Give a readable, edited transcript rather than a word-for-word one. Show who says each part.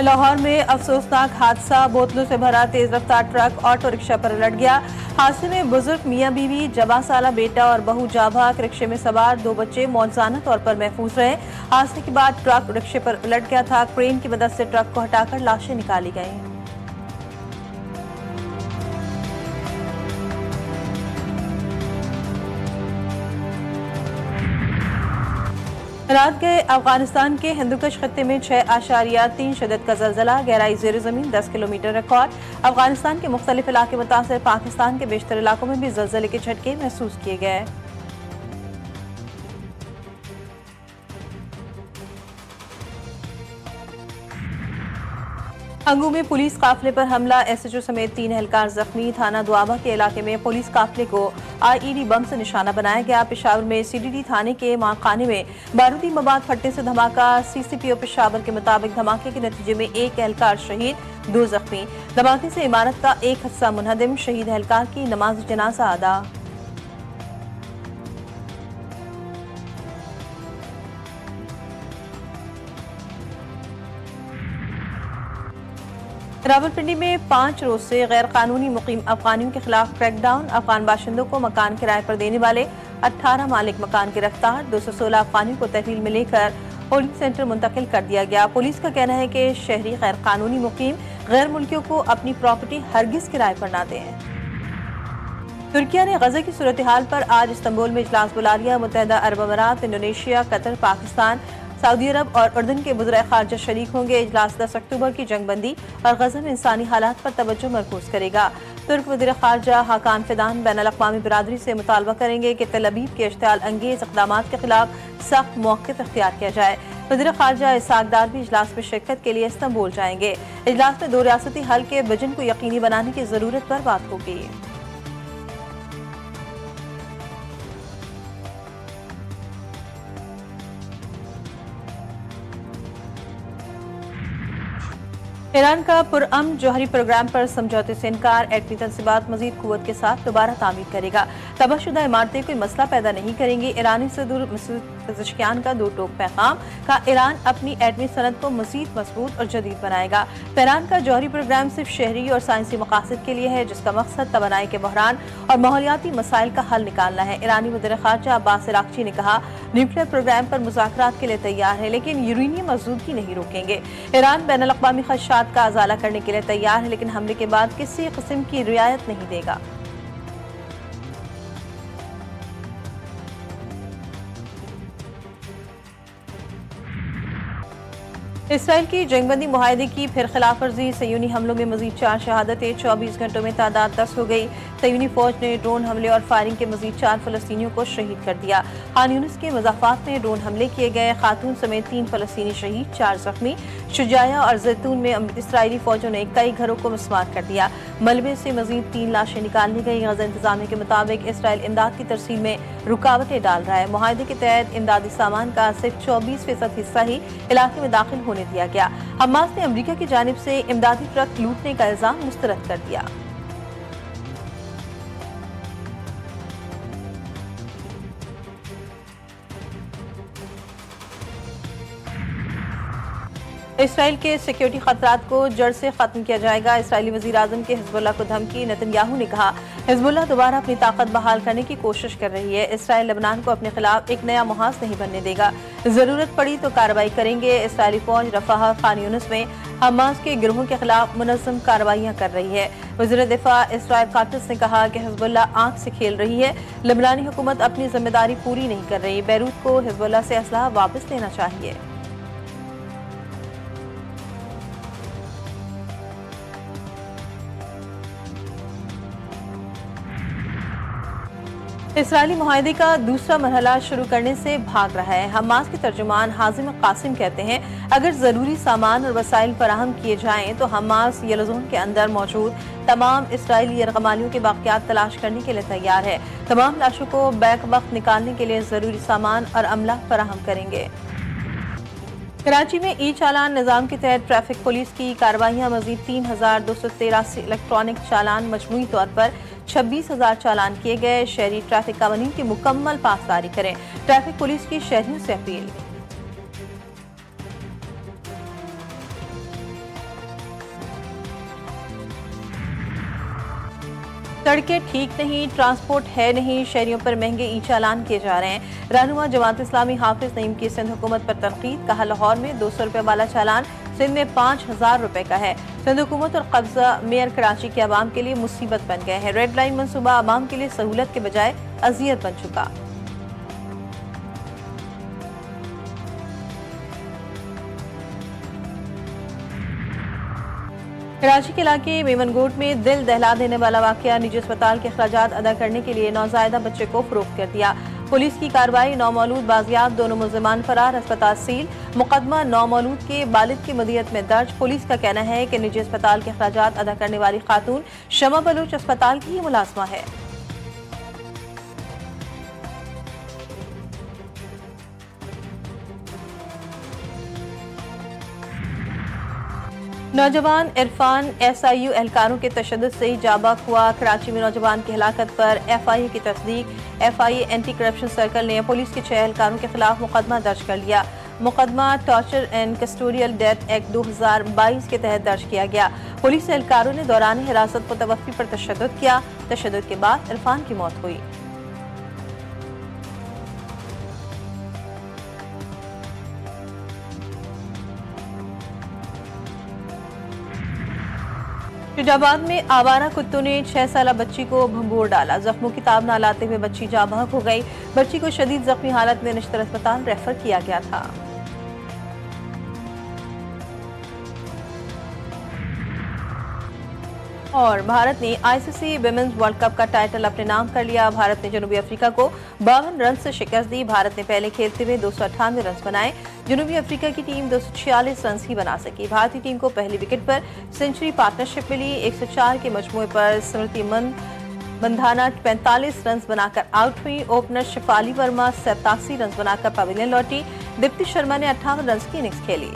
Speaker 1: लाहौर में अफसोसनाक हादसा, बोतलों से भरा तेज रफ्तार ट्रक ऑटो रिक्शा पर उलट गया। हादसे में बुजुर्ग मियां बीवी, 14 साला बेटा और बहू जाँ भाग। रिक्शे में सवार 2 बच्चे मौजूदा तौर पर महफूज रहे। हादसे के बाद ट्रक रिक्शे पर उलट गया था। क्रेन की मदद से ट्रक को हटाकर लाशें निकाली गई। रात गए अफगानिस्तान के हिंदुकुश खत्ते में 6.3 शिद्दत का जलजला, गहराई ज़ेर ज़मीन 10 किलोमीटर रिकॉर्ड। अफगानिस्तान के मुख्तलिफ इलाके मुतासिर, पाकिस्तान के बेशतर इलाकों में भी जलजले के झटके महसूस किए गए। अंगू में पुलिस काफिले पर हमला, एसएचओ समेत 3 एहलकार जख्मी। थाना दुआबा के इलाके में पुलिस काफिले को आईईडी बम से निशाना बनाया गया। पेशावर में सीडीडी थाने के माखाने में बारूदी मवाद फटने से धमाका। सीसीपीओ पेशावर के मुताबिक धमाके के नतीजे में 1 एहलकार शहीद, 2 जख्मी। धमाके से इमारत का एक हिस्सा मुनहदिम, शहीद एहलकार की नमाज जनाजा अदा। रावलपिंडी में 5 रोज से गैर कानूनी मुकीम अफगानियों के खिलाफ क्रैकडाउन। अफगान बाशिंदों को मकान किराए पर देने वाले 18 मालिक मकान गिरफ्तार। 216 अफगानियों को तहवील में लेकर होल्डिंग सेंटर मुंतकिल कर दिया गया। पुलिस का कहना है कि शहरी गैर कानूनी मुकीम गैर मुल्कियों को अपनी प्रॉपर्टी हरगिज किराए पर न दें। तुर्किया ने गजा की सूरत हाल पर आज इस्तांबुल में इजलास बुला लिया। मुत्तहिदा अरब अमारात, इंडोनेशिया, कतर, पाकिस्तान, सऊदी अरब और उर्दन के वज़ीर ख़ारजा शरीक होंगे। इजलास 10 अक्टूबर की जंगबंदी और गजा में इंसानी हालात पर तवज्जो मरकूज करेगा। तुर्क वज़ीर ख़ारजा हाकान फिदान बैनुल-अक़वामी बिरादरी से मुतालबा करेंगे कि तल अबीब के इश्तिआल अंगेज़ इक़दामात के खिलाफ सख्त मौक़िफ़ इख्तियार किया जाए। वज़ीर ख़ारजा इसहाक़ डार भी इजलास में शिरकत के लिए इस्तांबुल जाएंगे। इजलास में 2 रियासती हल के विजन को यकीनी बनाने की ज़रूरत पर बात होगी। ईरान का पुरअमन जौहरी प्रोग्राम पर समझौते से इनकार। एटमी तंसीबात मजीद कुव्वत के साथ दोबारा तामीर करेगा। तबाहशुदा इमारतें कोई मसला पैदा नहीं करेंगी। ईरानी सदर मसूद पेज़ेशकियान का 2 टोक पैगाम का ईरान अपनी एटमी सनद को मजीद मजबूत और जदीद बनाएगा। ईरान का जौहरी प्रोग्राम सिर्फ शहरी और साइंसी मकासद के लिए है, जिसका मकसद तवानाई के बहरान और माहौलियाती मसाइल का हल निकालना है। ईरानी वज़ीर ख़ारजा अब्बास अराग़ची ने कहा, न्यूक्लियर प्रोग्राम पर मुज़ाकरात के लिए तैयार है, लेकिन यूरेनियम मौजूदगी नहीं रोकेंगे। ईरान बैनुल-अक़वामी ख़दशात का अज़ाला करने के लिए तैयार है, लेकिन हमले के बाद किसी किस्म की रियायत नहीं देगा। इसराइल की जंगबंदी मुआहदे की फिर खिलाफ वर्जी, सयूनी हमलों में मजीद 4 शहादतें। 24 घंटों में तादाद 10 हो गई। सयूनी फौज ने ड्रोन हमले और फायरिंग के मजीद 4 फलस्तीनियों को शहीद कर दिया। खान यूनिस के मज़ाफ़ात में ड्रोन हमले किए गए। खातून समेत 3 फलस्तीनी शहीद, 4 जख्मी। शुजाया और जैतून में इसराइली फौजों ने कई घरों को मिसमार कर दिया। मलबे से मजीद 3 लाशें निकाली गई। गजा इंतजामिया के मुताबिक इसराइल इमदाद की तरसील में रुकावटें डाल रहा है। मुआहदे के तहत इमदादी सामान का सिर्फ 24% हिस्सा ही इलाके में दाखिल होने दिया गया। हमास ने अमेरिका की जानिब से इमदादी ट्रक लूटने का इल्जाम मुस्तरद कर दिया। इसराइल के सिक्योरिटी खतरात को जड़ से खत्म किया जाएगा। इसराइली वज़ीर आज़म के हिज़्बुल्लाह को धमकी। नेतन्याहू ने कहा, हिज़्बुल्लाह दोबारा अपनी ताकत बहाल करने की कोशिश कर रही है। इसराइल लेबनान को अपने खिलाफ एक नया मुहाज नहीं बनने देगा। जरूरत पड़ी तो कार्रवाई करेंगे। इसराइली फौज रफ़ाह और खान यूनिस में हमास के गिरोहों के खिलाफ मुनज़्ज़म कार्रवाइयाँ कर रही है। वज़ीर दिफा इसराइल काटिस ने कहा कि हिज़्बुल्लाह आंख से खेल रही है। लेबनानी हुकूमत अपनी जिम्मेदारी पूरी नहीं कर रही। बैरूत को हिज़्बुल्लाह से असलहा वापस लेना चाहिए। इसराइली मुआहदे का दूसरा मरहला शुरू करने से भाग रहा है। हमास के तर्जुमान हाजिम कासिम कहते हैं, अगर जरूरी सामान और वसाइल फराहम किए जाएं तो हमास येलो जोन के अंदर मौजूद तमाम इसराइली यरगमालियों के बाक़ियात तलाश करने के लिए तैयार है। तमाम लाशों को बैक वक्त निकालने के लिए जरूरी सामान और अमला फराहम करेंगे। कराची में ई चालान निज़ाम के तहत ट्रैफिक पुलिस की कार्रवाइयाँ। मजीद 3283 इलेक्ट्रॉनिक चालान, मजमूई तौर पर 26,000 चालान किए गए। शहरी ट्रैफिक कानून की मुकम्मल पासदारी करें। ट्रैफिक पुलिस की शहरियों से अपील। सड़कें ठीक नहीं, ट्रांसपोर्ट है नहीं, शहरियों पर महंगे ई चालान किए जा रहे हैं। रहनुमा जमात इस्लामी हाफिज नईम की सिंध हुकूमत पर तनकीद, कहा लाहौर में 200 रुपए वाला चालान सिंध में 5000 रुपए का है। सिंध हुकूमत और कब्जा मेयर कराची के अवाम के लिए मुसीबत बन गए हैं। रेड लाइन मनसूबा अवाम के लिए सहूलत के बजाय अजियत बन चुका। कराची के इलाके मेमनगोट में दिल दहला देने वाला वाकया, निजी अस्पताल के अखराजात अदा करने के लिए नौजायदा बच्चे को फरोख्त कर दिया। पुलिस की कार्रवाई, नौमौलूद बाजियाब, दोनों मुल्जिमान फरार, अस्पताल सील। मुकदमा नौमौलूद के वालिद की मदियत में दर्ज। पुलिस का कहना है कि निजी अस्पताल के अखराजात अदा करने वाली खातून शमा बलूच अस्पताल की ही मुलाजमा है। नौजवान इरफान SIU एहलकारों के तशद्दुद से ही जाबाक हुआ। कराची में नौजवान की हलाकत पर FIA की तस्दीक। FIA एंटी करप्शन सर्कल ने पुलिस के 6 एहलकारों के खिलाफ मुकदमा दर्ज कर लिया। मुकदमा torture and custodial death act 2022 के तहत दर्ज किया गया। पुलिस एहलकारों ने दौरान हिरासत मुतवफ़्फ़ी पर तशद्दुद किया। तशद्दुद के बाद इरफान की मौत हुई। शुजाबाद में आवारा कुत्तों ने 6 साला बच्ची को भंबोर डाला। जख्मों की ताब न लाते हुए बच्ची जाँ बहक हो गई। बच्ची को शदीद जख्मी हालत में निश्तर अस्पताल रेफर किया गया था। और भारत ने ICC विमेंस वर्ल्ड कप का टाइटल अपने नाम कर लिया। भारत ने जनूबी अफ्रीका को 52 रन से शिकस्त दी। भारत ने पहले खेलते हुए 298 रन बनाए। जनूबी अफ्रीका की टीम 246 रन ही बना सकी। भारतीय टीम को पहली विकेट पर सेंचुरी पार्टनरशिप मिली। 104 के मजमूए पर स्मृति मंधाना 45 रन बनाकर आउट हुई। ओपनर शिफाली वर्मा 87 रन बनाकर पवेलियन लौटी। दीप्ति शर्मा ने 58 रन की इनिंग्स खेली।